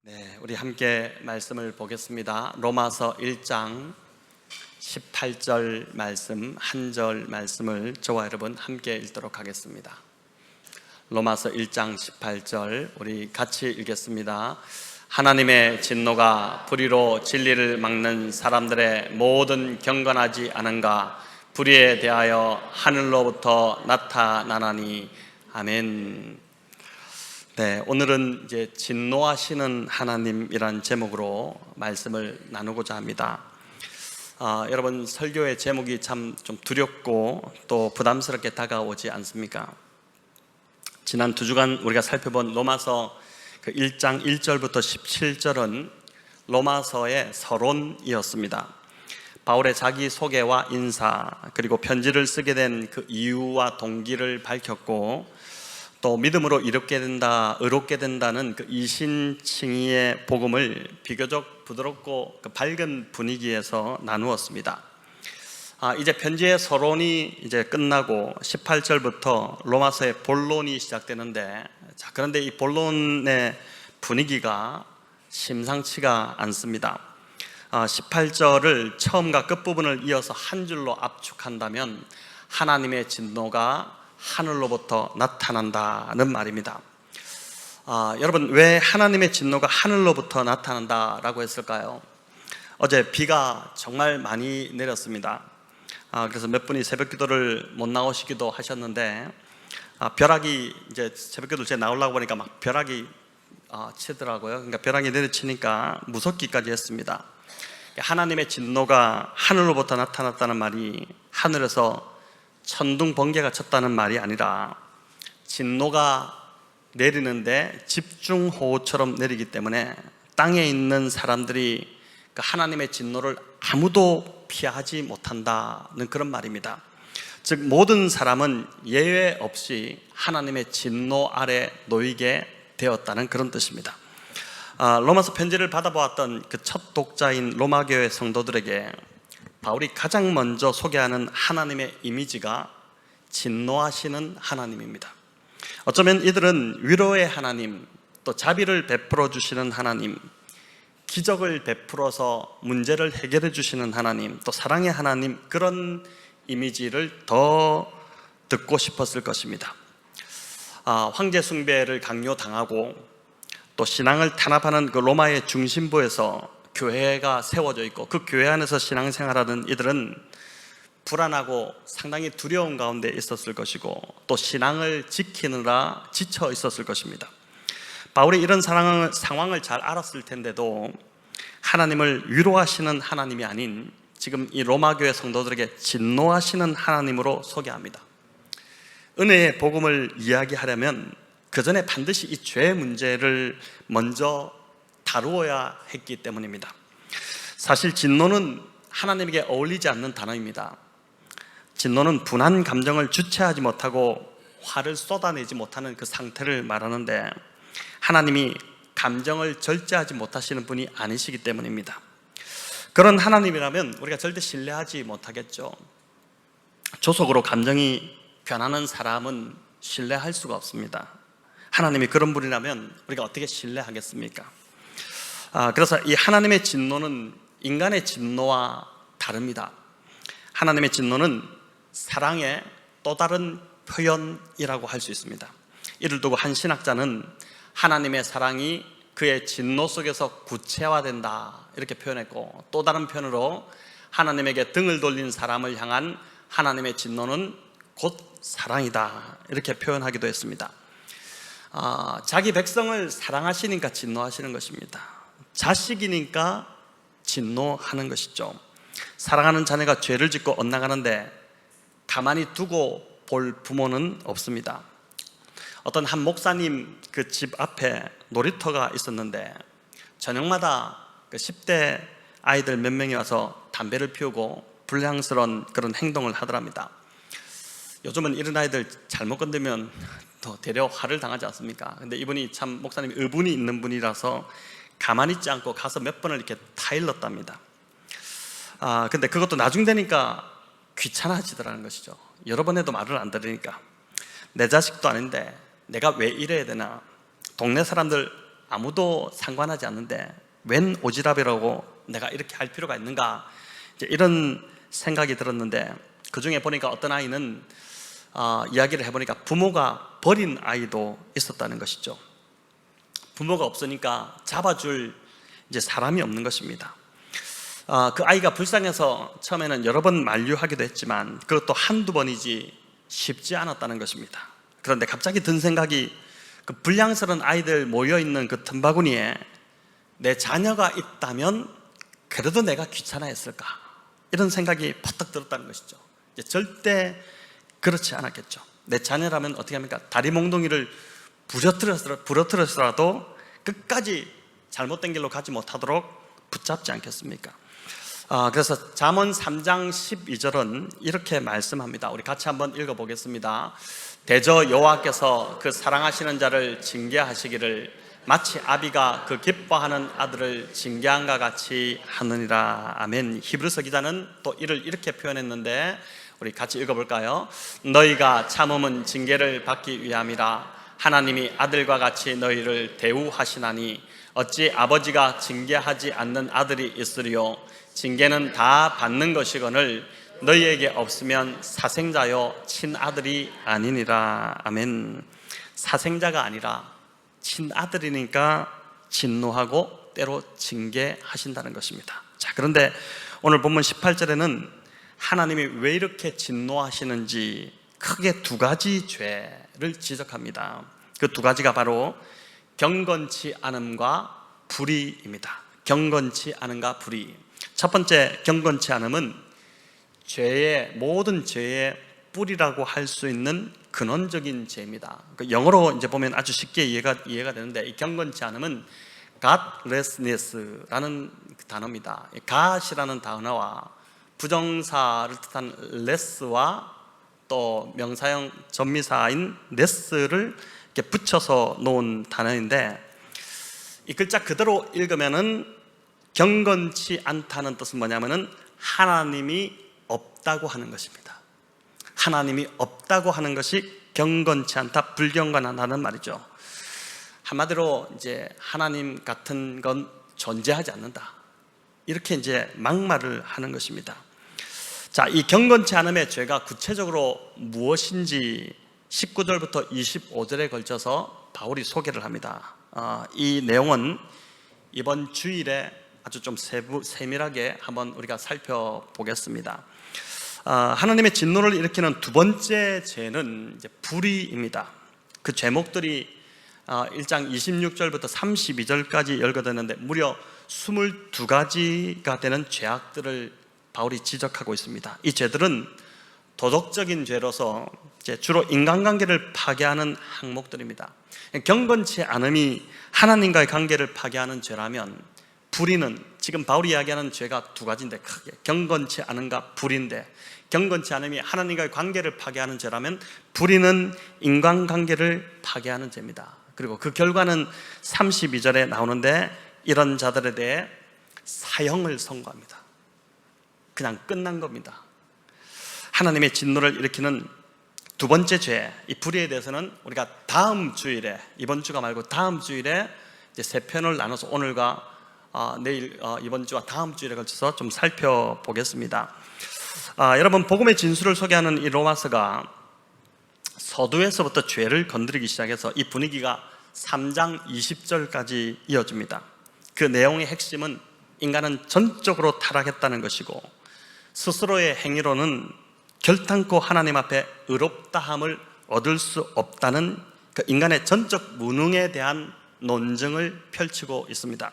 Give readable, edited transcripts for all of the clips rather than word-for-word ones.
네, 우리 함께 말씀을 보겠습니다. 로마서 1장 18절 말씀, 한 절 말씀을 저와 여러분 함께 읽도록 하겠습니다. 로마서 1장 18절 우리 같이 읽겠습니다. 하나님의 진노가 불의로 진리를 막는 사람들의 모든 경건하지 않은가 불의에 대하여 하늘로부터 나타나나니. 아멘. 네, 오늘은 이제 진노하시는 하나님이란 제목으로 말씀을 나누고자 합니다. 여러분, 설교의 제목이 참 좀 두렵고 또 부담스럽게 다가오지 않습니까? 지난 두 주간 우리가 살펴본 로마서 1장 1절부터 17절은 로마서의 서론이었습니다. 바울의 자기 소개와 인사, 그리고 편지를 쓰게 된 그 이유와 동기를 밝혔고, 또 믿음으로 의롭게 된다는 그 이신칭의의 복음을 비교적 부드럽고 그 밝은 분위기에서 나누었습니다. 이제 편지의 서론이 이제 끝나고 18절부터 로마서의 본론이 시작되는데, 그런데 이 본론의 분위기가 심상치가 않습니다. 18절을 처음과 끝부분을 이어서 한 줄로 압축한다면 하나님의 진노가 하늘로부터 나타난다는 말입니다. 여러분, 왜 하나님의 진노가 하늘로부터 나타난다라고 했을까요? 어제 비가 정말 많이 내렸습니다. 그래서 몇 분이 새벽 기도를 못 나오시기도 하셨는데, 벼락이 이제 새벽 기도를 제가 나오려고 보니까 막 벼락이 치더라고요. 그러니까 벼락이 내리치니까 무섭기까지 했습니다. 하나님의 진노가 하늘로부터 나타났다는 말이 하늘에서 천둥 번개가 쳤다는 말이 아니라 진노가 내리는데 집중호우처럼 내리기 때문에 땅에 있는 사람들이 하나님의 진노를 아무도 피하지 못한다는 그런 말입니다. 즉, 모든 사람은 예외 없이 하나님의 진노 아래 놓이게 되었다는 그런 뜻입니다. 로마서 편지를 받아보았던 그 첫 독자인 로마교회 성도들에게 바울이 가장 먼저 소개하는 하나님의 이미지가 진노하시는 하나님입니다. 어쩌면 이들은 위로의 하나님, 또 자비를 베풀어 주시는 하나님, 기적을 베풀어서 문제를 해결해 주시는 하나님, 또 사랑의 하나님, 그런 이미지를 더 듣고 싶었을 것입니다. 황제 숭배를 강요당하고 또 신앙을 탄압하는 그 로마의 중심부에서 교회가 세워져 있고, 그 교회 안에서 신앙생활하는 이들은 불안하고 상당히 두려운 가운데 있었을 것이고, 또 신앙을 지키느라 지쳐 있었을 것입니다. 바울이 이런 상황을 잘 알았을 텐데도 하나님을 위로하시는 하나님이 아닌 지금 이 로마교회 성도들에게 진노하시는 하나님으로 소개합니다. 은혜의 복음을 이야기하려면 그 전에 반드시 이 죄의 문제를 먼저 다루어야 했기 때문입니다. 사실 진노는 하나님에게 어울리지 않는 단어입니다. 진노는 분한 감정을 주체하지 못하고 화를 쏟아내지 못하는 그 상태를 말하는데, 하나님이 감정을 절제하지 못하시는 분이 아니시기 때문입니다. 그런 하나님이라면 우리가 절대 신뢰하지 못하겠죠. 조속으로 감정이 변하는 사람은 신뢰할 수가 없습니다. 하나님이 그런 분이라면 우리가 어떻게 신뢰하겠습니까? 그래서 이 하나님의 진노는 인간의 진노와 다릅니다. 하나님의 진노는 사랑의 또 다른 표현이라고 할 수 있습니다. 이를 두고 한 신학자는 하나님의 사랑이 그의 진노 속에서 구체화된다, 이렇게 표현했고, 또 다른 편으로 하나님에게 등을 돌린 사람을 향한 하나님의 진노는 곧 사랑이다, 이렇게 표현하기도 했습니다. 자기 백성을 사랑하시니까 진노하시는 것입니다. 자식이니까 진노하는 것이죠. 사랑하는 자녀가 죄를 짓고 엇나가는데 가만히 두고 볼 부모는 없습니다. 어떤 한 목사님 그 집 앞에 놀이터가 있었는데 저녁마다 그 10대 아이들 몇 명이 와서 담배를 피우고 불량스러운 그런 행동을 하더랍니다. 요즘은 이런 아이들 잘못 건드면 또 되려 화를 당하지 않습니까? 근데 이분이 참 목사님이 의분이 있는 분이라서 가만히 있지 않고 가서 몇 번을 이렇게 타일렀답니다. 근데 그것도 나중 되니까 귀찮아지더라는 것이죠. 여러 번 해도 말을 안 들으니까. 내 자식도 아닌데 내가 왜 이래야 되나? 동네 사람들 아무도 상관하지 않는데 웬 오지랖이라고 내가 이렇게 할 필요가 있는가, 이제 이런 생각이 들었는데, 그 중에 보니까 어떤 아이는 이야기를 해보니까 부모가 버린 아이도 있었다는 것이죠. 부모가 없으니까 잡아줄 이제 사람이 없는 것입니다. 그 아이가 불쌍해서 처음에는 여러 번 만류하기도 했지만 그것도 한두 번이지 쉽지 않았다는 것입니다. 그런데 갑자기 든 생각이, 그 불량스러운 아이들 모여있는 그 틈바구니에 내 자녀가 있다면 그래도 내가 귀찮아했을까, 이런 생각이 퍼뜩 들었다는 것이죠. 이제 절대 그렇지 않았겠죠. 내 자녀라면 어떻게 합니까? 다리 몽둥이를 부러뜨려서라도 끝까지 잘못된 길로 가지 못하도록 붙잡지 않겠습니까? 그래서 잠언 3장 12절은 이렇게 말씀합니다. 우리 같이 한번 읽어보겠습니다. 대저 여호와께서 그 사랑하시는 자를 징계하시기를 마치 아비가 그 기뻐하는 아들을 징계한과 같이 하느니라. 아멘. 히브리서 기자는 또 이를 이렇게 표현했는데 우리 같이 읽어볼까요? 너희가 참음은 징계를 받기 위함이라. 하나님이 아들과 같이 너희를 대우하시나니 어찌 아버지가 징계하지 않는 아들이 있으리요. 징계는 다 받는 것이거늘 너희에게 없으면 사생자요 친아들이 아니니라. 아멘. 사생자가 아니라 친아들이니까 진노하고 때로 징계하신다는 것입니다. 자, 그런데 오늘 본문 18절에는 하나님이 왜 이렇게 진노하시는지 크게 두 가지 죄를 지적합니다. 그 두 가지가 바로 경건치 않음과 불의입니다. 경건치 않음과 불의. 첫 번째, 경건치 않음은 모든 죄의 뿌리라고 할 수 있는 근원적인 죄입니다. 영어로 이제 보면 아주 쉽게 이해가 되는데, 이 경건치 않음은 godlessness라는 단어입니다. god이라는 단어와 부정사를 뜻한 less와 또 명사형 전미사인 ness를 이렇게 붙여서 놓은 단어인데, 이 글자 그대로 읽으면은 경건치 않다는 뜻은 뭐냐면은 하나님이 없다고 하는 것입니다. 하나님이 없다고 하는 것이 경건치 않다, 불경건하다는 말이죠. 한마디로 이제 하나님 같은 건 존재하지 않는다, 이렇게 이제 막말을 하는 것입니다. 자, 이 경건치 않음의 죄가 구체적으로 무엇인지 19절부터 25절에 걸쳐서 바울이 소개를 합니다. 이 내용은 이번 주일에 아주 좀 세밀하게 한번 우리가 살펴보겠습니다. 하나님의 진노를 일으키는 두 번째 죄는 이제 불의입니다. 그 제목들이 1장 26절부터 32절까지 열거되는데 무려 22가지가 되는 죄악들을 바울이 지적하고 있습니다. 이 죄들은 도덕적인 죄로서 이제 주로 인간관계를 파괴하는 항목들입니다. 경건치 않음이 하나님과의 관계를 파괴하는 죄라면, 불의는 지금 바울이 이야기하는 죄가 두 가지인데, 크게 경건치 않음과 불의인데, 경건치 않음이 하나님과의 관계를 파괴하는 죄라면 불의는 인간관계를 파괴하는 죄입니다. 그리고 그 결과는 32절에 나오는데, 이런 자들에 대해 사형을 선고합니다. 그냥 끝난 겁니다. 하나님의 진노를 일으키는 두 번째 죄, 이 불의에 대해서는 우리가 다음 주일에, 이번 주가 말고 다음 주일에 이제 세 편을 나눠서 오늘과 내일, 이번 주와 다음 주일에 걸쳐서 좀 살펴보겠습니다. 여러분, 복음의 진수를 소개하는 이 로마서가 서두에서부터 죄를 건드리기 시작해서 이 분위기가 3장 20절까지 이어집니다. 그 내용의 핵심은 인간은 전적으로 타락했다는 것이고, 스스로의 행위로는 결탄코 하나님 앞에 의롭다함을 얻을 수 없다는 그 인간의 전적 무능에 대한 논증을 펼치고 있습니다.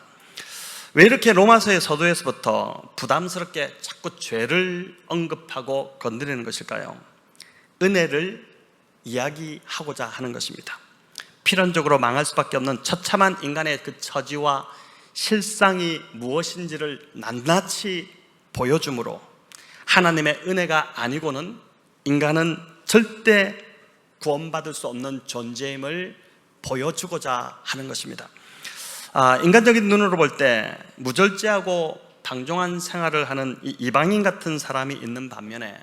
왜 이렇게 로마서의 서두에서부터 부담스럽게 자꾸 죄를 언급하고 건드리는 것일까요? 은혜를 이야기하고자 하는 것입니다. 필연적으로 망할 수밖에 없는 처참한 인간의 그 처지와 실상이 무엇인지를 낱낱이 보여주므로, 하나님의 은혜가 아니고는 인간은 절대 구원받을 수 없는 존재임을 보여주고자 하는 것입니다. 인간적인 눈으로 볼 때 무절제하고 방종한 생활을 하는 이 이방인 같은 사람이 있는 반면에,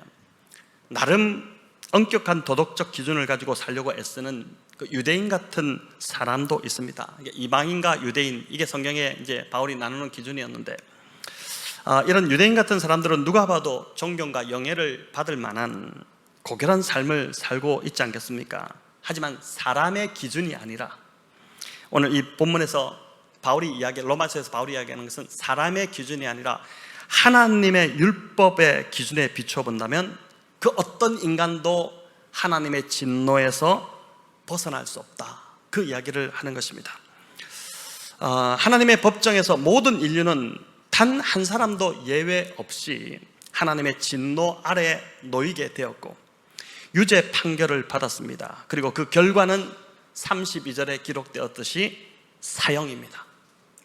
나름 엄격한 도덕적 기준을 가지고 살려고 애쓰는 그 유대인 같은 사람도 있습니다. 이방인과 유대인, 이게 성경에 이제 바울이 나누는 기준이었는데, 이런 유대인 같은 사람들은 누가 봐도 존경과 영예를 받을 만한 고결한 삶을 살고 있지 않겠습니까? 하지만 사람의 기준이 아니라, 오늘 이 본문에서 로마서에서 바울이 이야기하는 것은 사람의 기준이 아니라 하나님의 율법의 기준에 비추어 본다면 그 어떤 인간도 하나님의 진노에서 벗어날 수 없다, 그 이야기를 하는 것입니다. 하나님의 법정에서 모든 인류는 단 한 사람도 예외 없이 하나님의 진노 아래 놓이게 되었고 유죄 판결을 받았습니다. 그리고 그 결과는 32절에 기록되었듯이 사형입니다.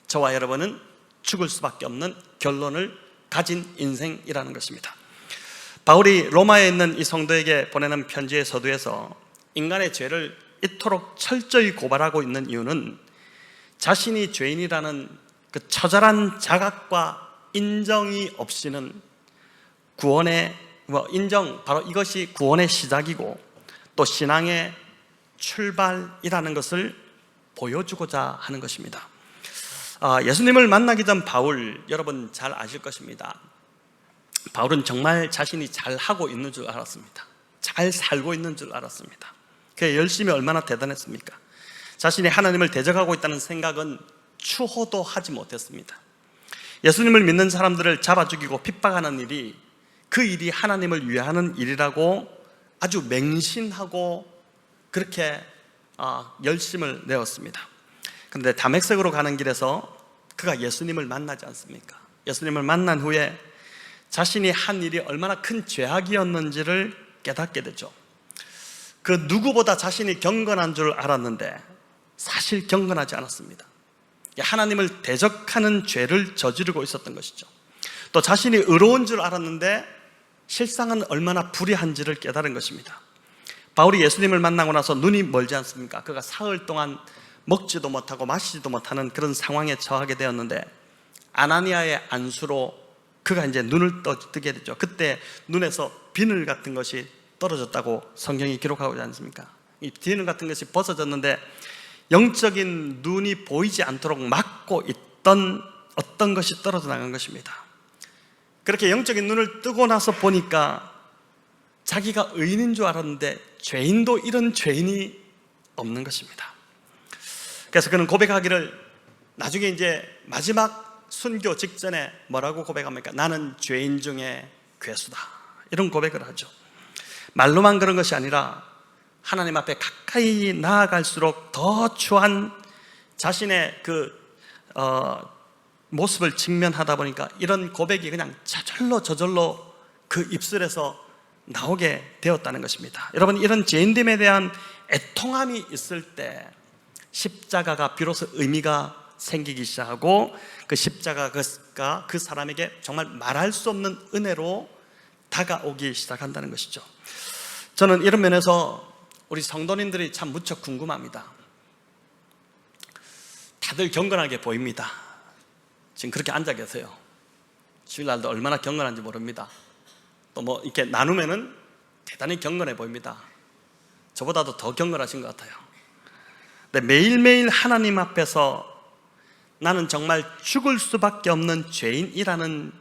저와 여러분은 죽을 수밖에 없는 결론을 가진 인생이라는 것입니다. 바울이 로마에 있는 이 성도에게 보내는 편지의 서두에서 인간의 죄를 이토록 철저히 고발하고 있는 이유는 자신이 죄인이라는 그 처절한 자각과 인정이 없이는 바로 이것이 구원의 시작이고 또 신앙의 출발이라는 것을 보여주고자 하는 것입니다. 예수님을 만나기 전 바울, 여러분 잘 아실 것입니다. 바울은 정말 자신이 잘하고 있는 줄 알았습니다. 잘 살고 있는 줄 알았습니다. 그의 열심이 얼마나 대단했습니까? 자신이 하나님을 대적하고 있다는 생각은 추호도 하지 못했습니다. 예수님을 믿는 사람들을 잡아 죽이고 핍박하는 일이 그 일이 하나님을 위하는 일이라고 아주 맹신하고 그렇게 열심을 내었습니다. 그런데 다메섹으로 가는 길에서 그가 예수님을 만나지 않습니까? 예수님을 만난 후에 자신이 한 일이 얼마나 큰 죄악이었는지를 깨닫게 되죠. 그 누구보다 자신이 경건한 줄 알았는데 사실 경건하지 않았습니다. 하나님을 대적하는 죄를 저지르고 있었던 것이죠. 또 자신이 의로운 줄 알았는데 실상은 얼마나 불의한지를 깨달은 것입니다. 바울이 예수님을 만나고 나서 눈이 멀지 않습니까? 그가 사흘 동안 먹지도 못하고 마시지도 못하는 그런 상황에 처하게 되었는데 아나니아의 안수로 그가 이제 눈을 뜨게 되죠. 그때 눈에서 비늘 같은 것이 떨어졌다고 성경이 기록하고 있지 않습니까? 이 비늘 같은 것이 벗어졌는데 영적인 눈이 보이지 않도록 막고 있던 어떤 것이 떨어져 나간 것입니다. 그렇게 영적인 눈을 뜨고 나서 보니까 자기가 의인인 줄 알았는데 죄인도 이런 죄인이 없는 것입니다. 그래서 그는 고백하기를, 나중에 이제 마지막 순교 직전에 뭐라고 고백합니까? 나는 죄인 중에 괴수다, 이런 고백을 하죠. 말로만 그런 것이 아니라 하나님 앞에 가까이 나아갈수록 더 추한 자신의 모습을 직면하다 보니까 이런 고백이 그냥 저절로 그 입술에서 나오게 되었다는 것입니다. 여러분, 이런 죄인됨에 대한 애통함이 있을 때 십자가가 비로소 의미가 생기기 시작하고 그 십자가가 그 사람에게 정말 말할 수 없는 은혜로 다가오기 시작한다는 것이죠. 저는 이런 면에서 우리 성도님들이 참 무척 궁금합니다. 다들 경건하게 보입니다. 지금 그렇게 앉아 계세요. 주일날도 얼마나 경건한지 모릅니다. 또 뭐 이렇게 나누면은 대단히 경건해 보입니다. 저보다도 더 경건하신 것 같아요. 근데 매일매일 하나님 앞에서 나는 정말 죽을 수밖에 없는 죄인이라는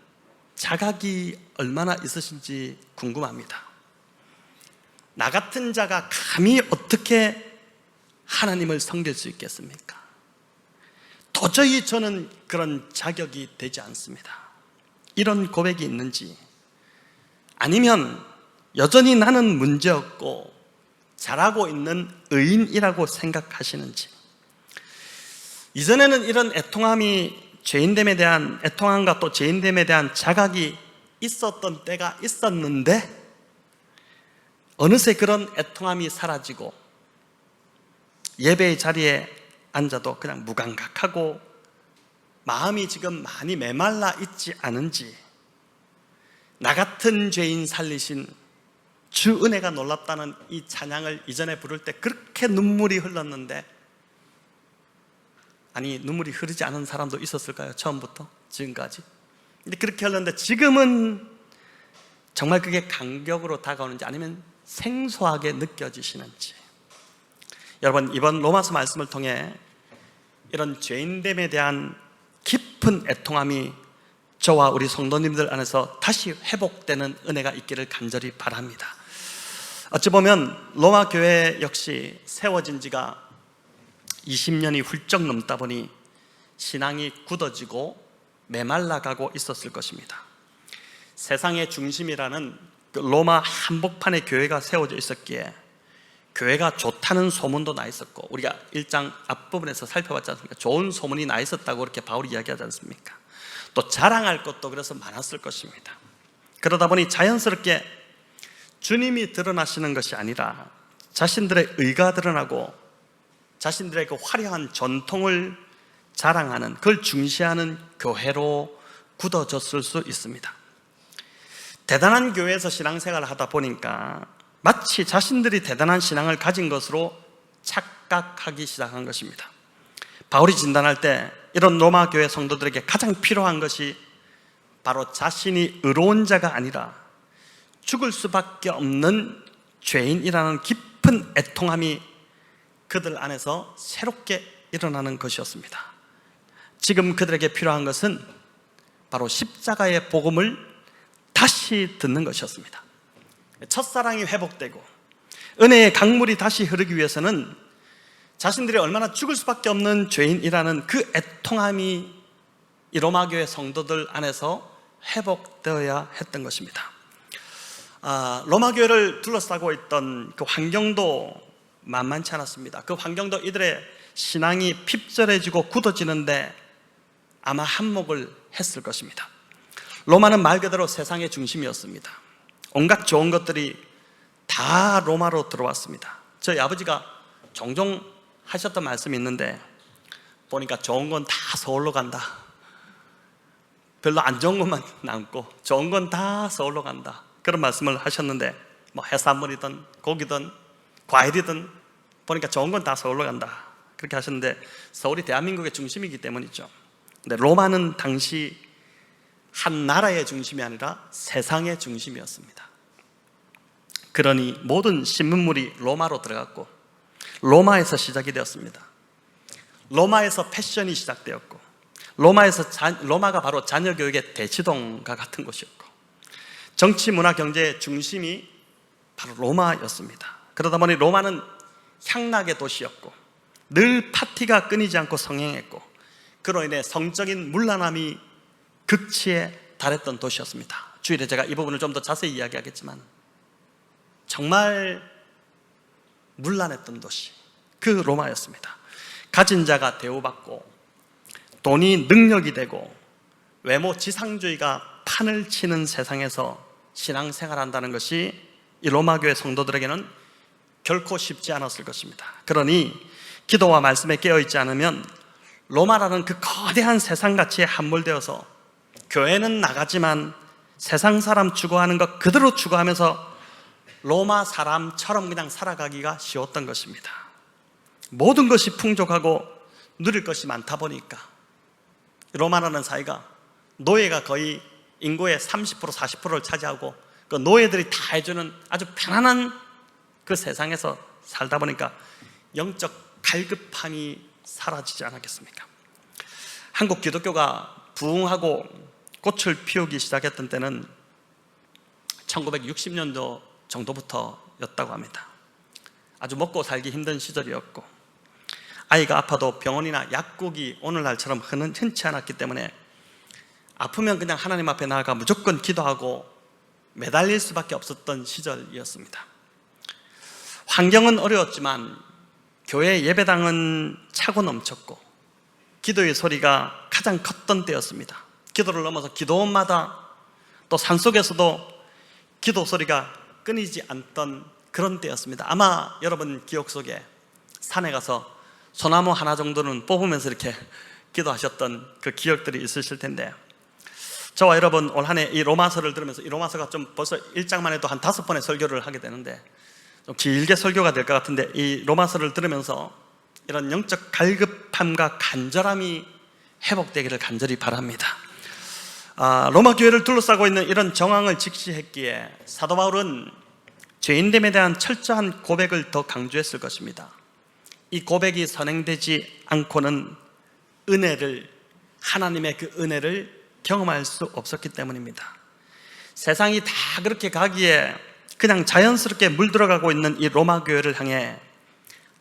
자각이 얼마나 있으신지 궁금합니다. 나 같은 자가 감히 어떻게 하나님을 섬길 수 있겠습니까? 도저히 저는 그런 자격이 되지 않습니다. 이런 고백이 있는지, 아니면 여전히 나는 문제없고 잘하고 있는 의인이라고 생각하시는지. 이전에는 이런 죄인됨에 대한 애통함과 또 죄인됨에 대한 자각이 있었던 때가 있었는데 어느새 그런 애통함이 사라지고 예배의 자리에 앉아도 그냥 무감각하고 마음이 지금 많이 메말라 있지 않은지, 나 같은 죄인 살리신 주 은혜가 놀랍다는 이 찬양을 이전에 부를 때 그렇게 눈물이 흘렀는데, 아니 눈물이 흐르지 않은 사람도 있었을까요? 처음부터 지금까지. 근데 그렇게 흘렀는데 지금은 정말 그게 감격으로 다가오는지, 아니면 생소하게 느껴지시는지. 여러분, 이번 로마서 말씀을 통해 이런 죄인됨에 대한 깊은 애통함이 저와 우리 성도님들 안에서 다시 회복되는 은혜가 있기를 간절히 바랍니다. 어찌 보면 로마 교회 역시 세워진 지가 20년이 훌쩍 넘다 보니 신앙이 굳어지고 메말라가고 있었을 것입니다. 세상의 중심이라는 로마 한복판에 교회가 세워져 있었기에 교회가 좋다는 소문도 나 있었고, 우리가 1장 앞부분에서 살펴봤지 않습니까? 좋은 소문이 나 있었다고 그렇게 바울이 이야기하지 않습니까? 또 자랑할 것도 그래서 많았을 것입니다. 그러다 보니 자연스럽게 주님이 드러나시는 것이 아니라 자신들의 의가 드러나고 자신들의 그 화려한 전통을 자랑하는, 그걸 중시하는 교회로 굳어졌을 수 있습니다. 대단한 교회에서 신앙생활을 하다 보니까 마치 자신들이 대단한 신앙을 가진 것으로 착각하기 시작한 것입니다. 바울이 진단할 때 이런 로마 교회 성도들에게 가장 필요한 것이 바로 자신이 의로운 자가 아니라 죽을 수밖에 없는 죄인이라는 깊은 애통함이 그들 안에서 새롭게 일어나는 것이었습니다. 지금 그들에게 필요한 것은 바로 십자가의 복음을 다시 듣는 것이었습니다. 첫사랑이 회복되고 은혜의 강물이 다시 흐르기 위해서는 자신들이 얼마나 죽을 수밖에 없는 죄인이라는 그 애통함이 이 로마 교회 성도들 안에서 회복되어야 했던 것입니다. 로마 교회를 둘러싸고 있던 그 환경도 만만치 않았습니다. 그 환경도 이들의 신앙이 핍절해지고 굳어지는데 아마 한몫을 했을 것입니다. 로마는 말 그대로 세상의 중심이었습니다. 온갖 좋은 것들이 다 로마로 들어왔습니다. 저희 아버지가 종종 하셨던 말씀이 있는데, 보니까 좋은 건 다 서울로 간다, 별로 안 좋은 것만 남고 좋은 건 다 서울로 간다, 그런 말씀을 하셨는데, 뭐 해산물이든 고기든 과일이든 보니까 좋은 건 다 서울로 간다, 그렇게 하셨는데, 서울이 대한민국의 중심이기 때문이죠. 근데 로마는 당시 한 나라의 중심이 아니라 세상의 중심이었습니다. 그러니 모든 신문물이 로마로 들어갔고 로마에서 시작이 되었습니다. 로마에서 패션이 시작되었고 로마가 바로 자녀교육의 대치동과 같은 곳이었고 정치, 문화, 경제의 중심이 바로 로마였습니다. 그러다 보니 로마는 향락의 도시였고 늘 파티가 끊이지 않고 성행했고 그로 인해 성적인 문란함이 극치에 달했던 도시였습니다. 주일에 제가 이 부분을 좀 더 자세히 이야기하겠지만 정말 문란했던 도시, 그 로마였습니다. 가진 자가 대우받고 돈이 능력이 되고 외모 지상주의가 판을 치는 세상에서 신앙생활한다는 것이 이 로마교회 성도들에게는 결코 쉽지 않았을 것입니다. 그러니 기도와 말씀에 깨어있지 않으면 로마라는 그 거대한 세상 가치에 함몰되어서 교회는 나가지만 세상 사람 추구하는 것 그대로 추구하면서 로마 사람처럼 그냥 살아가기가 쉬웠던 것입니다. 모든 것이 풍족하고 누릴 것이 많다 보니까 로마라는 사회가 노예가 거의 인구의 30%, 40%를 차지하고 그 노예들이 다 해주는 아주 편안한 그 세상에서 살다 보니까 영적 갈급함이 사라지지 않았겠습니까? 한국 기독교가 부흥하고 꽃을 피우기 시작했던 때는 1960년도 정도부터였다고 합니다. 아주 먹고 살기 힘든 시절이었고 아이가 아파도 병원이나 약국이 오늘날처럼 흔치 않았기 때문에 아프면 그냥 하나님 앞에 나아가 무조건 기도하고 매달릴 수밖에 없었던 시절이었습니다. 환경은 어려웠지만 교회 예배당은 차고 넘쳤고 기도의 소리가 가장 컸던 때였습니다. 기도를 넘어서 기도원마다 또 산속에서도 기도 소리가 끊이지 않던 그런 때였습니다. 아마 여러분 기억 속에 산에 가서 소나무 하나 정도는 뽑으면서 이렇게 기도하셨던 그 기억들이 있으실 텐데, 저와 여러분 올 한 해 이 로마서를 들으면서 이 로마서가 좀 벌써 1장만 해도 한 5번의 설교를 하게 되는데 좀 길게 설교가 될 것 같은데, 이 로마서를 들으면서 이런 영적 갈급함과 간절함이 회복되기를 간절히 바랍니다. 로마 교회를 둘러싸고 있는 이런 정황을 직시했기에 사도 바울은 죄인됨에 대한 철저한 고백을 더 강조했을 것입니다. 이 고백이 선행되지 않고는 하나님의 그 은혜를 경험할 수 없었기 때문입니다. 세상이 다 그렇게 가기에 그냥 자연스럽게 물들어가고 있는 이 로마 교회를 향해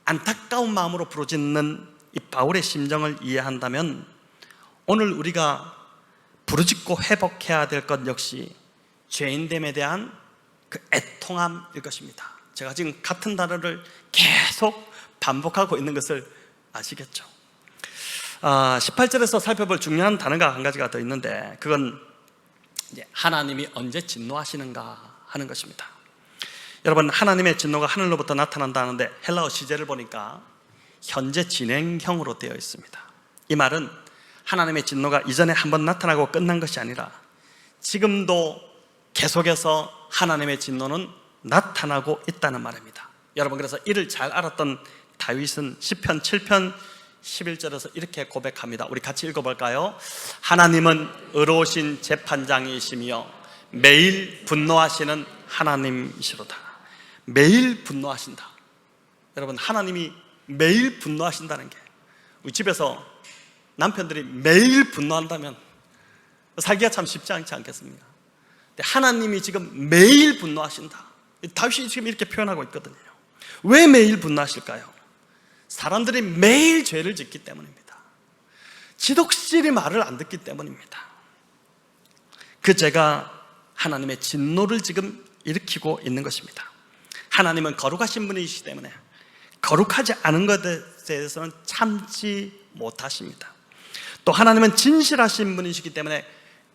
안타까운 마음으로 부르짖는 이 바울의 심정을 이해한다면 오늘 우리가 부르짖고 회복해야 될 것 역시 죄인됨에 대한 그 애통함일 것입니다. 제가 지금 같은 단어를 계속 반복하고 있는 것을 아시겠죠? 18절에서 살펴볼 중요한 단어가 한 가지가 더 있는데 그건 이제 하나님이 언제 진노하시는가 하는 것입니다. 여러분, 하나님의 진노가 하늘로부터 나타난다 하는데 헬라어 시제를 보니까 현재 진행형으로 되어 있습니다. 이 말은 하나님의 진노가 이전에 한번 나타나고 끝난 것이 아니라 지금도 계속해서 하나님의 진노는 나타나고 있다는 말입니다. 여러분, 그래서 이를 잘 알았던 다윗은 시편 7편 11절에서 이렇게 고백합니다. 우리 같이 읽어볼까요? 하나님은 의로우신 재판장이시며 매일 분노하시는 하나님이시로다. 매일 분노하신다. 여러분, 하나님이 매일 분노하신다는 게, 우리 집에서 남편들이 매일 분노한다면 살기가 참 쉽지 않지 않겠습니까? 근데 하나님이 지금 매일 분노하신다. 다윗이 지금 이렇게 표현하고 있거든요. 왜 매일 분노하실까요? 사람들이 매일 죄를 짓기 때문입니다. 지독실이 말을 안 듣기 때문입니다. 그 죄가 하나님의 진노를 지금 일으키고 있는 것입니다. 하나님은 거룩하신 분이시기 때문에 거룩하지 않은 것에 대해서는 참지 못하십니다. 또 하나님은 진실하신 분이시기 때문에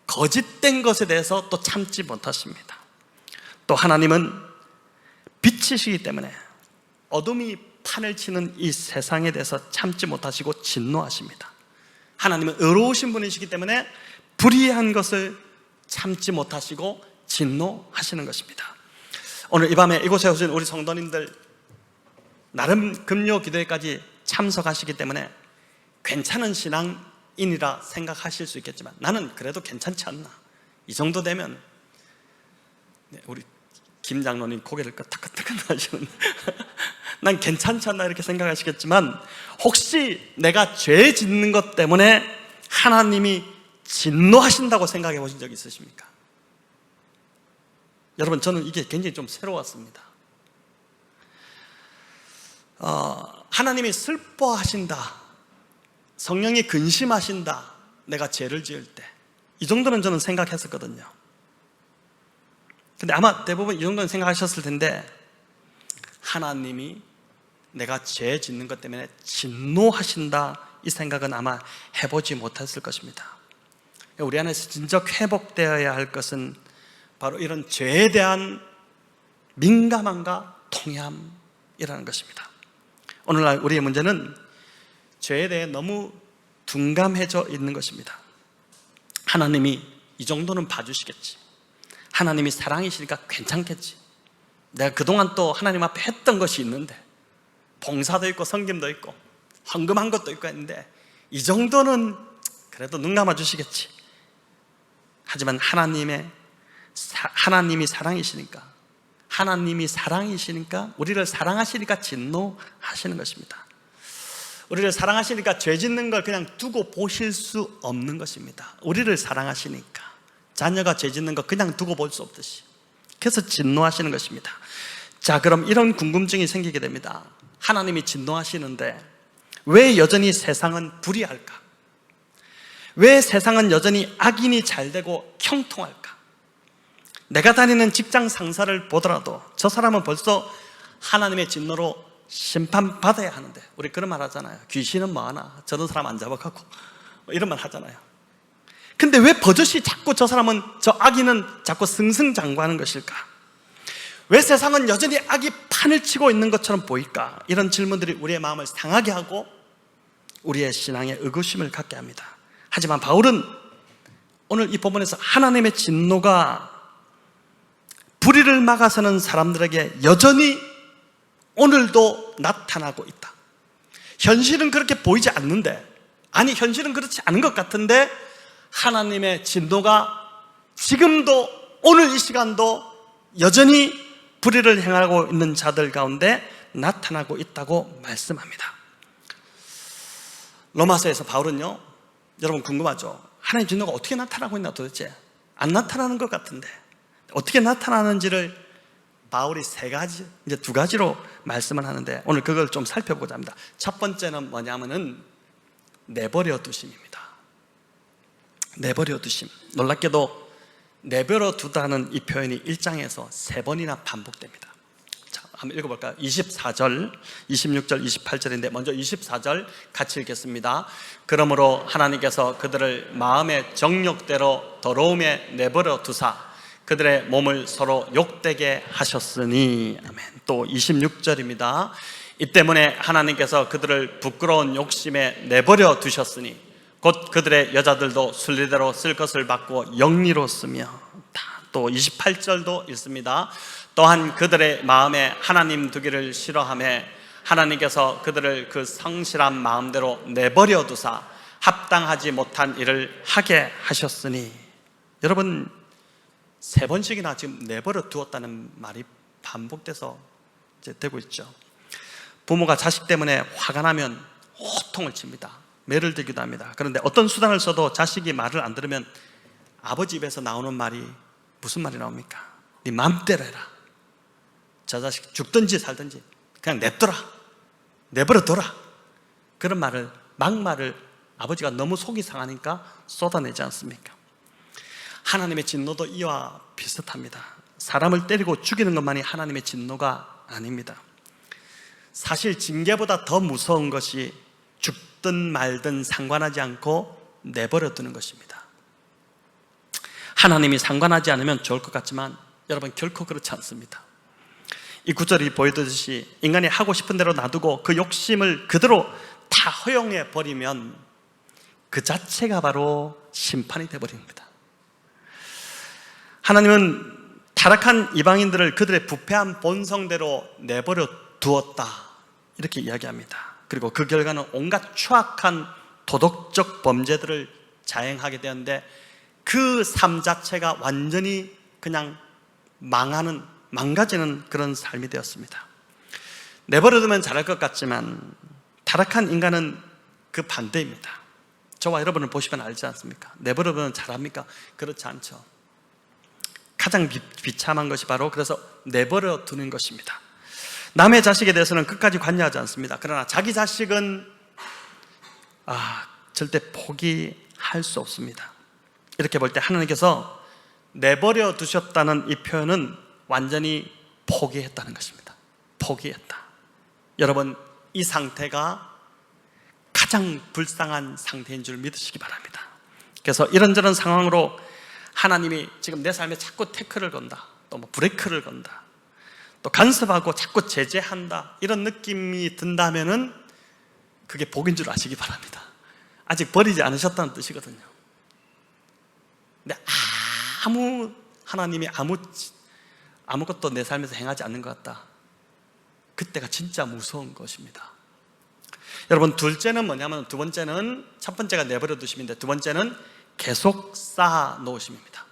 거짓된 것에 대해서 또 참지 못하십니다. 또 하나님은 빛이시기 때문에 어둠이 판을 치는 이 세상에 대해서 참지 못하시고 진노하십니다. 하나님은 의로우신 분이시기 때문에 불의한 것을 참지 못하시고 진노하시는 것입니다. 오늘 이 밤에 이곳에 오신 우리 성도님들 나름 금요 기도회까지 참석하시기 때문에 괜찮은 신앙인이라 생각하실 수 있겠지만 나는 그래도 괜찮지 않나, 이 정도 되면, 우리 김 장로님 고개를 끄덕끄덕 하시는 난 괜찮지 않나 이렇게 생각하시겠지만, 혹시 내가 죄 짓는 것 때문에 하나님이 진노하신다고 생각해 보신 적 있으십니까? 여러분, 저는 이게 굉장히 좀 새로웠습니다. 하나님이 슬퍼하신다, 성령이 근심하신다, 내가 죄를 지을 때, 이 정도는 저는 생각했었거든요. 근데 아마 대부분 이 정도는 생각하셨을 텐데, 하나님이 내가 죄 짓는 것 때문에 진노하신다, 이 생각은 아마 해보지 못했을 것입니다. 우리 안에서 진정 회복되어야 할 것은 바로 이런 죄에 대한 민감함과 통회함이라는 것입니다. 오늘날 우리의 문제는 죄에 대해 너무 둔감해져 있는 것입니다. 하나님이 이 정도는 봐주시겠지, 하나님이 사랑이시니까 괜찮겠지, 내가 그동안 또 하나님 앞에 했던 것이 있는데, 봉사도 있고 성김도 있고 헌금한 것도 있고 했는데 이 정도는 그래도 눈 감아주시겠지. 하지만 하나님이 사랑이시니까 우리를 사랑하시니까 진노하시는 것입니다. 우리를 사랑하시니까 죄 짓는 걸 그냥 두고 보실 수 없는 것입니다. 우리를 사랑하시니까 자녀가 죄 짓는 거 그냥 두고 볼 수 없듯이, 그래서 진노하시는 것입니다. 자, 그럼 이런 궁금증이 생기게 됩니다. 하나님이 진노하시는데 왜 여전히 세상은 불의할까? 왜 세상은 여전히 악인이 잘되고 형통할까? 내가 다니는 직장 상사를 보더라도 저 사람은 벌써 하나님의 진노로 심판받아야 하는데, 우리 그런 말 하잖아요. 귀신은 뭐하나, 저런 사람 안 잡아가고, 이런 말 하잖아요. 근데 왜 버젓이 자꾸 저 사람은, 저 악인은 자꾸 승승장구하는 것일까? 왜 세상은 여전히 악이 판을 치고 있는 것처럼 보일까? 이런 질문들이 우리의 마음을 상하게 하고 우리의 신앙에 의구심을 갖게 합니다. 하지만 바울은 오늘 이 본문에서 하나님의 진노가 불의를 막아서는 사람들에게 여전히 오늘도 나타나고 있다. 현실은 그렇게 보이지 않는데, 아니 현실은 그렇지 않은 것 같은데 하나님의 진노가 지금도 오늘 이 시간도 여전히 불의를 행하고 있는 자들 가운데 나타나고 있다고 말씀합니다. 로마서에서 바울은요, 여러분 궁금하죠? 하나님의 진노가 어떻게 나타나고 있나 도대체 안 나타나는 것 같은데 어떻게 나타나는지를 바울이 이제 두 가지로 말씀을 하는데 오늘 그걸 좀 살펴보고자 합니다. 첫 번째는 뭐냐면은 내버려 두심입니다. 내버려 두심. 놀랍게도 내버려 두다는 이 표현이 1장에서 3번이나 반복됩니다. 자, 한번 읽어볼까요? 24절, 26절, 28절인데 먼저 24절 같이 읽겠습니다. 그러므로 하나님께서 그들을 마음의 정욕대로 더러움에 내버려 두사 그들의 몸을 서로 욕되게 하셨으니. 아멘. 또 26절입니다. 이 때문에 하나님께서 그들을 부끄러운 욕심에 내버려 두셨으니 곧 그들의 여자들도 순리대로 쓸 것을 받고 영리로 쓰며. 또 28절도 읽습니다. 또한 그들의 마음에 하나님 두기를 싫어하며 하나님께서 그들을 그 성실한 마음대로 내버려 두사 합당하지 못한 일을 하게 하셨으니. 여러분 3번씩이나 지금 내버려 두었다는 말이 반복돼서 이제 되고 있죠. 부모가 자식 때문에 화가 나면 호통을 칩니다. 매를 들기도 합니다. 그런데 어떤 수단을 써도 자식이 말을 안 들으면 아버지 입에서 나오는 말이 무슨 말이 나옵니까? 네 맘대로 해라. 저 자식 죽든지 살든지 그냥 냅둬라. 내버려둬라. 그런 말을, 막말을 아버지가 너무 속이 상하니까 쏟아내지 않습니까? 하나님의 진노도 이와 비슷합니다. 사람을 때리고 죽이는 것만이 하나님의 진노가 아닙니다. 사실 징계보다 더 무서운 것이 죽든 말든 상관하지 않고 내버려 두는 것입니다. 하나님이 상관하지 않으면 좋을 것 같지만 여러분 결코 그렇지 않습니다. 이 구절이 보여주듯이 인간이 하고 싶은 대로 놔두고 그 욕심을 그대로 다 허용해 버리면 그 자체가 바로 심판이 되어버립니다. 하나님은 타락한 이방인들을 그들의 부패한 본성대로 내버려 두었다 이렇게 이야기합니다. 그리고 그 결과는 온갖 추악한 도덕적 범죄들을 자행하게 되었는데 그 삶 자체가 완전히 그냥 망가지는 그런 삶이 되었습니다. 내버려두면 잘할 것 같지만 타락한 인간은 그 반대입니다. 저와 여러분을 보시면 알지 않습니까? 내버려두면 잘합니까? 그렇지 않죠. 가장 비참한 것이 바로 그래서 내버려두는 것입니다. 남의 자식에 대해서는 끝까지 관여하지 않습니다. 그러나 자기 자식은 절대 포기할 수 없습니다. 이렇게 볼 때 하나님께서 내버려 두셨다는 이 표현은 완전히 포기했다는 것입니다. 포기했다. 여러분 이 상태가 가장 불쌍한 상태인 줄 믿으시기 바랍니다. 그래서 이런저런 상황으로 하나님이 지금 내 삶에 자꾸 태클을 건다, 또 뭐 브레이크를 건다, 또 간섭하고 자꾸 제재한다 이런 느낌이 든다면은 그게 복인 줄 아시기 바랍니다. 아직 버리지 않으셨다는 뜻이거든요. 근데 하나님이 아무것도 내 삶에서 행하지 않는 것 같다, 그때가 진짜 무서운 것입니다. 여러분 둘째는 뭐냐면, 두 번째는, 첫 번째가 내버려 두심인데 두 번째는 계속 쌓아 놓으심입니다.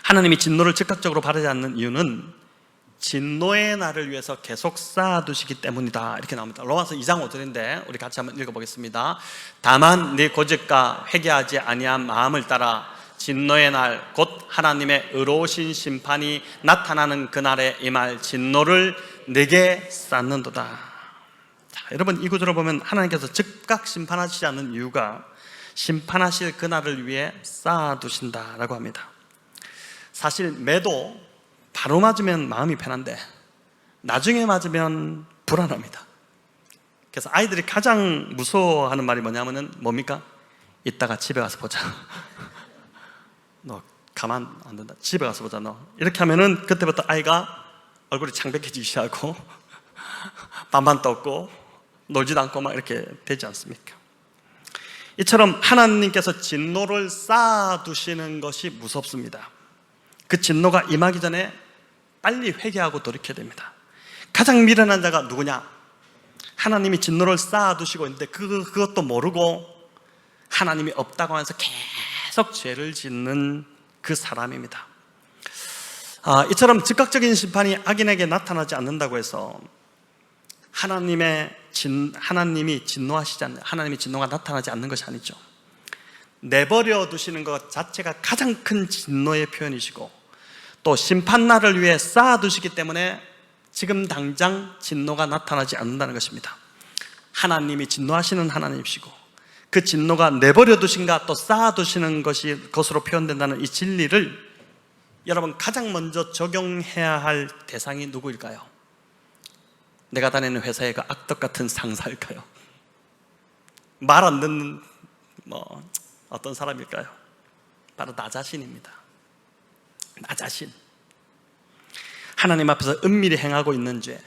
하나님이 진노를 즉각적으로 바라지 않는 이유는 진노의 날을 위해서 계속 쌓아두시기 때문이다 이렇게 나옵니다. 로마서 2장 5절인데 우리 같이 한번 읽어보겠습니다. 다만 네 고집과 회개하지 아니한 마음을 따라 진노의 날 곧 하나님의 의로우신 심판이 나타나는 그날에 임할 진노를 내게 쌓는도다. 자, 여러분 이 구절을 보면 하나님께서 즉각 심판하시지 않는 이유가 심판하실 그날을 위해 쌓아두신다라고 합니다. 사실 매도 바로 맞으면 마음이 편한데 나중에 맞으면 불안합니다. 그래서 아이들이 가장 무서워하는 말이 뭐냐면은 뭡니까? 이따가 집에 가서 보자. 너 가만 안 둔다. 집에 가서 보자 너. 이렇게 하면은 그때부터 아이가 얼굴이 창백해지기 시작하고 반반 떴고 놀지도 않고 막 이렇게 되지 않습니까? 이처럼 하나님께서 진노를 쌓아두시는 것이 무섭습니다. 그 진노가 임하기 전에 빨리 회개하고 돌이켜야 됩니다. 가장 미련한 자가 누구냐? 하나님이 진노를 쌓아두시고 있는데 그것도 모르고 하나님이 없다고 하면서 계속 죄를 짓는 그 사람입니다. 이처럼 즉각적인 심판이 악인에게 나타나지 않는다고 해서 하나님이 진노하시지 않는, 하나님의 진노가 나타나지 않는 것이 아니죠. 내버려 두시는 것 자체가 가장 큰 진노의 표현이시고, 또 심판날을 위해 쌓아두시기 때문에 지금 당장 진노가 나타나지 않는다는 것입니다. 하나님이 진노하시는 하나님이시고, 그 진노가 내버려 두신가 또 쌓아두시는 것으로 표현된다는 이 진리를 여러분 가장 먼저 적용해야 할 대상이 누구일까요? 내가 다니는 회사의 그 악덕 같은 상사일까요? 말 안 듣는 어떤 사람일까요? 바로 나 자신입니다. 나 자신. 하나님 앞에서 은밀히 행하고 있는 죄,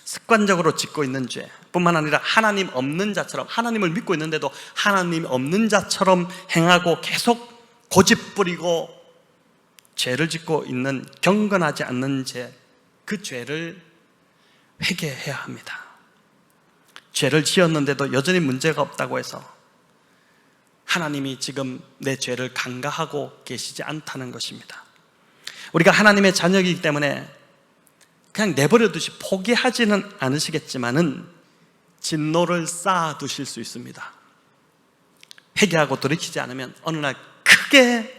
습관적으로 짓고 있는 죄 뿐만 아니라 하나님 없는 자처럼, 하나님을 믿고 있는데도 하나님 없는 자처럼 행하고 계속 고집 부리고 죄를 짓고 있는, 경건하지 않는 죄, 그 죄를 회개해야 합니다. 죄를 지었는데도 여전히 문제가 없다고 해서 하나님이 지금 내 죄를 간과하고 계시지 않다는 것입니다. 우리가 하나님의 자녀이기 때문에 그냥 내버려 두시 포기하지는 않으시겠지만은 진노를 쌓아두실 수 있습니다. 회개하고 돌이키지 않으면 어느 날 크게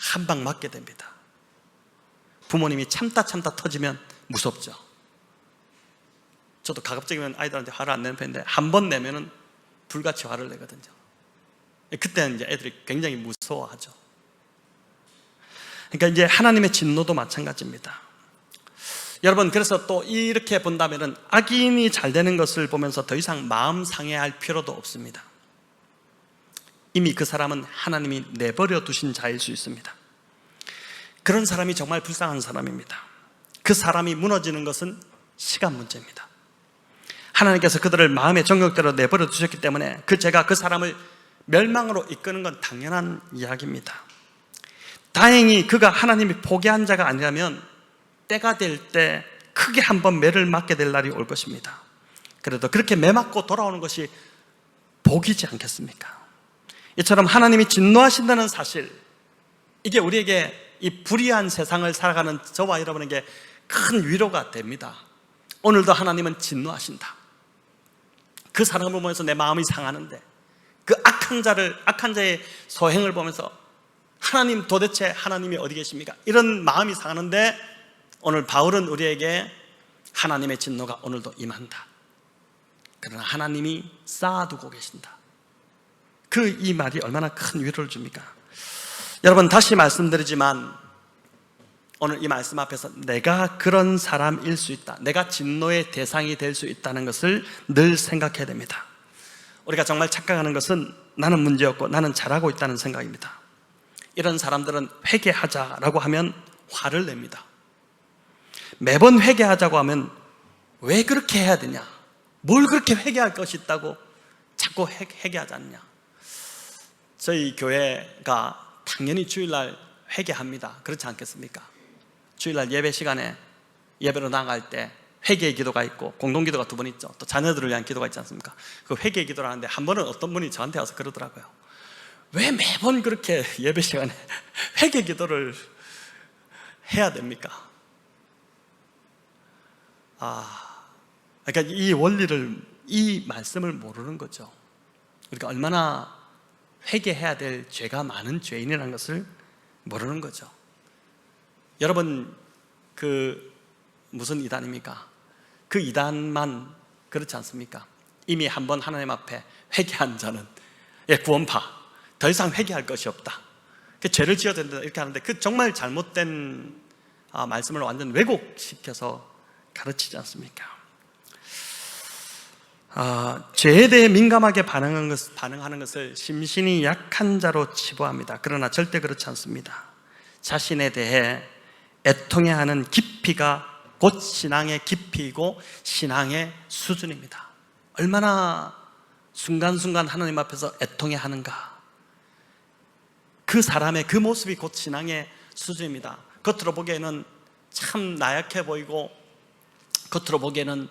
한 방 맞게 됩니다. 부모님이 참다 터지면 무섭죠. 저도 가급적이면 아이들한테 화를 안 내는 편인데 한 번 내면은 불같이 화를 내거든요. 그때는 이제 애들이 굉장히 무서워하죠. 그러니까 이제 하나님의 진노도 마찬가지입니다. 여러분, 그래서 또 이렇게 본다면은 악인이 잘 되는 것을 보면서 더 이상 마음 상해할 필요도 없습니다. 이미 그 사람은 하나님이 내버려 두신 자일 수 있습니다. 그런 사람이 정말 불쌍한 사람입니다. 그 사람이 무너지는 것은 시간 문제입니다. 하나님께서 그들을 마음의 정욕대로 내버려 두셨기 때문에 그 죄가 그 사람을 멸망으로 이끄는 건 당연한 이야기입니다. 다행히 그가 하나님이 포기한 자가 아니라면 때가 될 때 크게 한번 매를 맞게 될 날이 올 것입니다. 그래도 그렇게 매 맞고 돌아오는 것이 복이지 않겠습니까? 이처럼 하나님이 진노하신다는 사실, 이게 우리에게 이 불의한 세상을 살아가는 저와 여러분에게 큰 위로가 됩니다. 오늘도 하나님은 진노하신다. 그 사람을 보면서 내 마음이 상하는데, 그 악한 자의 소행을 보면서 하나님, 도대체 하나님이 어디 계십니까? 이런 마음이 상하는데 오늘 바울은 우리에게 하나님의 진노가 오늘도 임한다. 그러나 하나님이 쌓아두고 계신다. 이 말이 얼마나 큰 위로를 줍니까? 여러분, 다시 말씀드리지만 오늘 이 말씀 앞에서 내가 그런 사람일 수 있다, 내가 진노의 대상이 될 수 있다는 것을 늘 생각해야 됩니다. 우리가 정말 착각하는 것은 나는 문제없고 나는 잘하고 있다는 생각입니다. 이런 사람들은 회개하자라고 하면 화를 냅니다. 매번 회개하자고 하면 왜 그렇게 해야 되냐, 뭘 그렇게 회개할 것이 있다고 자꾸 회개하지 않냐. 저희 교회가 당연히 주일날 회개합니다. 그렇지 않겠습니까? 주일날 예배 시간에 예배로 나갈 때 회개의 기도가 있고 공동기도가 2번 있죠. 또 자녀들을 위한 기도가 있지 않습니까? 그 회개의 기도를 하는데 한 번은 어떤 분이 저한테 와서 그러더라고요. 왜 매번 그렇게 예배 시간에 회개 기도를 해야 됩니까? 그러니까 이 원리를, 이 말씀을 모르는 거죠. 우리가 얼마나 회개해야 될 죄가 많은 죄인이라는 것을 모르는 거죠. 여러분, 무슨 이단입니까? 그 이단만 그렇지 않습니까? 이미 한번 하나님 앞에 회개한 자는 구원파, 더 이상 회개할 것이 없다, 죄를 지어야 된다, 이렇게 하는데 그 정말 잘못된 말씀을 완전 왜곡시켜서 가르치지 않습니까? 죄에 대해 민감하게 반응하는 것을 심신이 약한 자로 치부합니다. 그러나 절대 그렇지 않습니다. 자신에 대해 애통해하는 깊이가 곧 신앙의 깊이이고 신앙의 수준입니다. 얼마나 순간순간 하나님 앞에서 애통해하는가, 그 사람의 그 모습이 곧 신앙의 수준입니다. 겉으로 보기에는 참 나약해 보이고, 겉으로 보기에는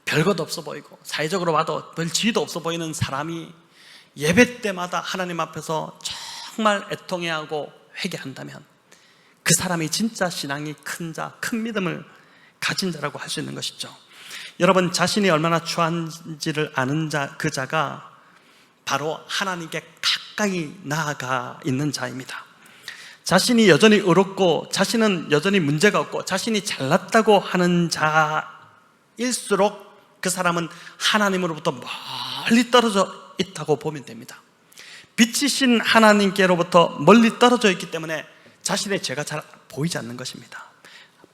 별것 없어 보이고, 사회적으로 봐도 별 지위도 없어 보이는 사람이 예배 때마다 하나님 앞에서 정말 애통해하고 회개한다면 그 그 사람이 진짜 신앙이 큰 자, 큰 믿음을 가진 자라고 할 수 있는 것이죠. 여러분, 자신이 얼마나 추한지를 아는 자, 그 자가 바로 하나님께 가까이 나아가 있는 자입니다. 자신이 의롭고 자신은 여전히 문제가 없고 자신이 잘났다고 하는 자일수록 그 사람은 하나님으로부터 멀리 떨어져 있다고 보면 됩니다. 빛이신 하나님께로부터 멀리 떨어져 있기 때문에 자신의 죄가 잘 보이지 않는 것입니다.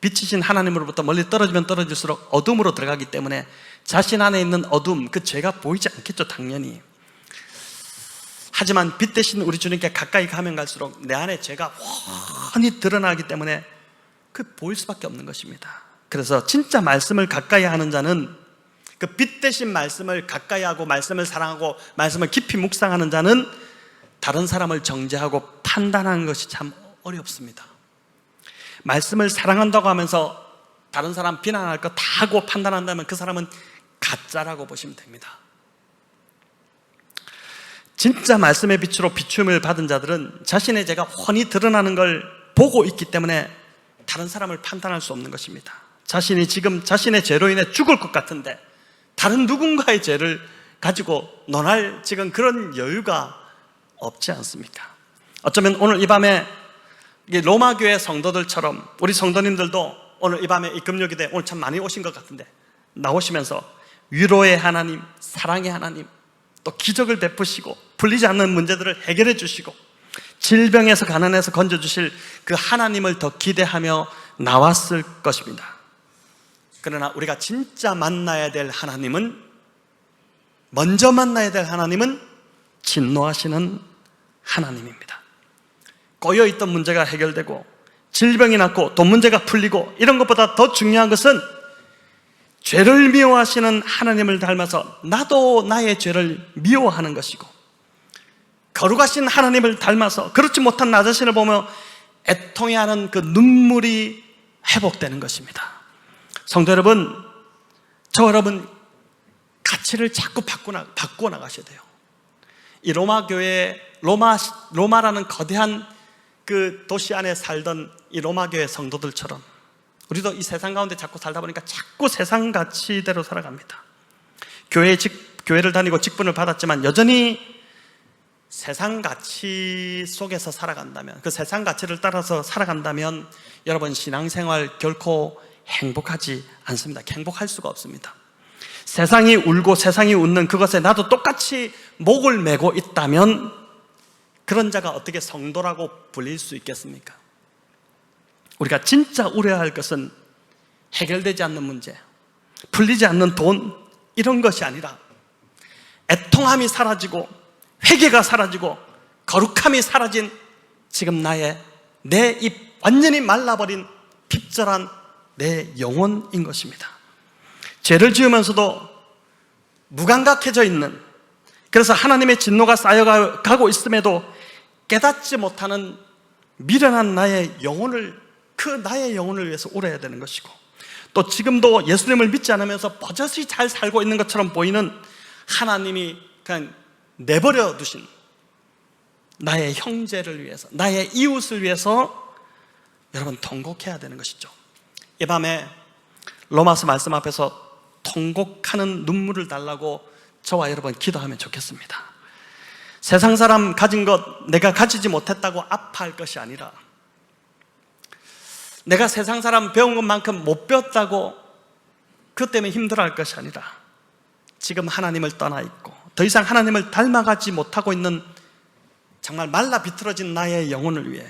빛이신 하나님으로부터 멀리 떨어지면 떨어질수록 어둠으로 들어가기 때문에 자신 안에 있는 어둠, 그 죄가 보이지 않겠죠, 당연히. 하지만 빛 대신 우리 주님께 가까이 가면 갈수록 내 안에 죄가 훤히 드러나기 때문에 그 보일 수밖에 없는 것입니다. 그래서 진짜 말씀을 가까이 하는 자는, 그 빛 대신 말씀을 가까이 하고 말씀을 사랑하고 말씀을 깊이 묵상하는 자는 다른 사람을 정죄하고 판단하는 것이 참 어렵습니다. 말씀을 사랑한다고 하면서 다른 사람 비난할 거 다 하고 판단한다면 그 사람은 가짜라고 보시면 됩니다. 진짜 말씀의 빛으로 비춤을 받은 자들은 자신의 죄가 훤히 드러나는 걸 보고 있기 때문에 다른 사람을 판단할 수 없는 것입니다. 자신이 지금 자신의 죄로 인해 죽을 것 같은데 다른 누군가의 죄를 가지고 논할 지금 그런 여유가 없지 않습니까? 어쩌면 오늘 이 밤에 로마 교회 성도들처럼 우리 성도님들도 오늘 이 밤에 이 금요일에 오늘 참 많이 오신 것 같은데 나오시면서 위로의 하나님, 사랑의 하나님, 또 기적을 베푸시고 풀리지 않는 문제들을 해결해 주시고 질병에서 가난해서 건져주실 그 하나님을 더 기대하며 나왔을 것입니다. 그러나 우리가 진짜 만나야 될 하나님은, 먼저 만나야 될 하나님은 진노하시는 하나님입니다. 꼬여있던 문제가 해결되고 질병이 낫고 돈 문제가 풀리고 이런 것보다 더 중요한 것은 죄를 미워하시는 하나님을 닮아서 나도 나의 죄를 미워하는 것이고, 거룩하신 하나님을 닮아서 그렇지 못한 나 자신을 보며 애통해하는 그 눈물이 회복되는 것입니다. 성도 여러분, 저 여러분 가치를 자꾸 바꾸어 나가셔야 돼요. 이 로마 교회, 로마라는 거대한 그 도시 안에 살던 이 로마 교회 성도들처럼 우리도 이 세상 가운데 자꾸 살다 보니까 자꾸 세상 가치대로 살아갑니다. 교회를 다니고 직분을 받았지만 여전히 세상 가치 속에서 살아간다면, 그 세상 가치를 따라서 살아간다면 여러분 신앙생활 결코 행복하지 않습니다. 행복할 수가 없습니다. 세상이 울고 세상이 웃는 그것에 나도 똑같이 목을 메고 있다면 그런 자가 어떻게 성도라고 불릴 수 있겠습니까? 우리가 진짜 우려할 것은 해결되지 않는 문제, 풀리지 않는 돈, 이런 것이 아니라 애통함이 사라지고 회개가 사라지고 거룩함이 사라진 지금 내 이 완전히 말라버린 핍절한 내 영혼인 것입니다. 죄를 지으면서도 무감각해져 있는, 그래서 하나님의 진노가 쌓여가고 있음에도 깨닫지 못하는 미련한 나의 영혼을, 그 나의 영혼을 위해서 울어야 되는 것이고, 또 지금도 예수님을 믿지 않으면서 버젓이 잘 살고 있는 것처럼 보이는 하나님이 그냥 내버려 두신 나의 형제를 위해서, 나의 이웃을 위해서 여러분 통곡해야 되는 것이죠. 이 밤에 로마서 말씀 앞에서 통곡하는 눈물을 달라고 저와 여러분 기도하면 좋겠습니다. 세상 사람 가진 것 내가 가지지 못했다고 아파할 것이 아니라, 내가 세상 사람 배운 것만큼 못 배웠다고 그것 때문에 힘들어할 것이 아니라, 지금 하나님을 떠나 있고 더 이상 하나님을 닮아가지 못하고 있는 정말 말라 비틀어진 나의 영혼을 위해,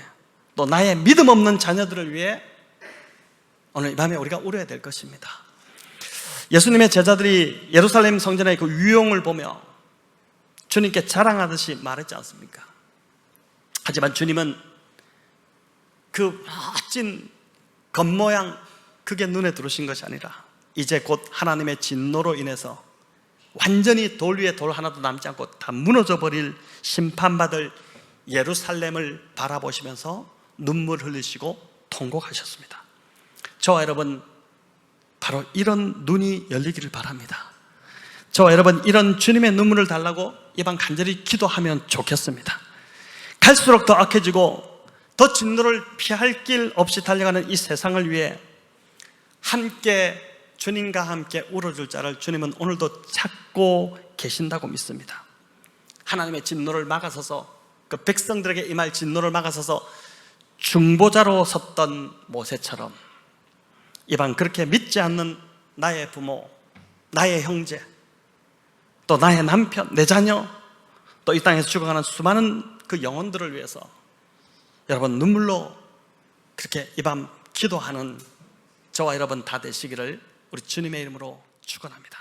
또 나의 믿음 없는 자녀들을 위해 오늘 이 밤에 우리가 울어야 될 것입니다. 예수님의 제자들이 예루살렘 성전의 그 유용을 보며 주님께 자랑하듯이 말했지 않습니까? 하지만 주님은 그 멋진 겉모양 그게 눈에 들어오신 것이 아니라 이제 곧 하나님의 진노로 인해서 완전히 돌 위에 돌 하나도 남지 않고 다 무너져 버릴 심판받을 예루살렘을 바라보시면서 눈물 흘리시고 통곡하셨습니다. 저와 여러분 바로 이런 눈이 열리기를 바랍니다. 저와 여러분 이런 주님의 눈물을 달라고 이방 간절히 기도하면 좋겠습니다. 갈수록 더 악해지고 더 진노를 피할 길 없이 달려가는 이 세상을 위해 함께 주님과 함께 울어줄 자를 주님은 오늘도 찾고 계신다고 믿습니다. 하나님의 진노를 막아서서, 그 백성들에게 임할 진노를 막아서서 중보자로 섰던 모세처럼 이방 그렇게 믿지 않는 나의 부모, 나의 형제, 또 나의 남편, 내 자녀, 또 이 땅에서 죽어가는 수많은 그 영혼들을 위해서 여러분 눈물로 그렇게 이 밤 기도하는 저와 여러분 다 되시기를 우리 주님의 이름으로 축원합니다.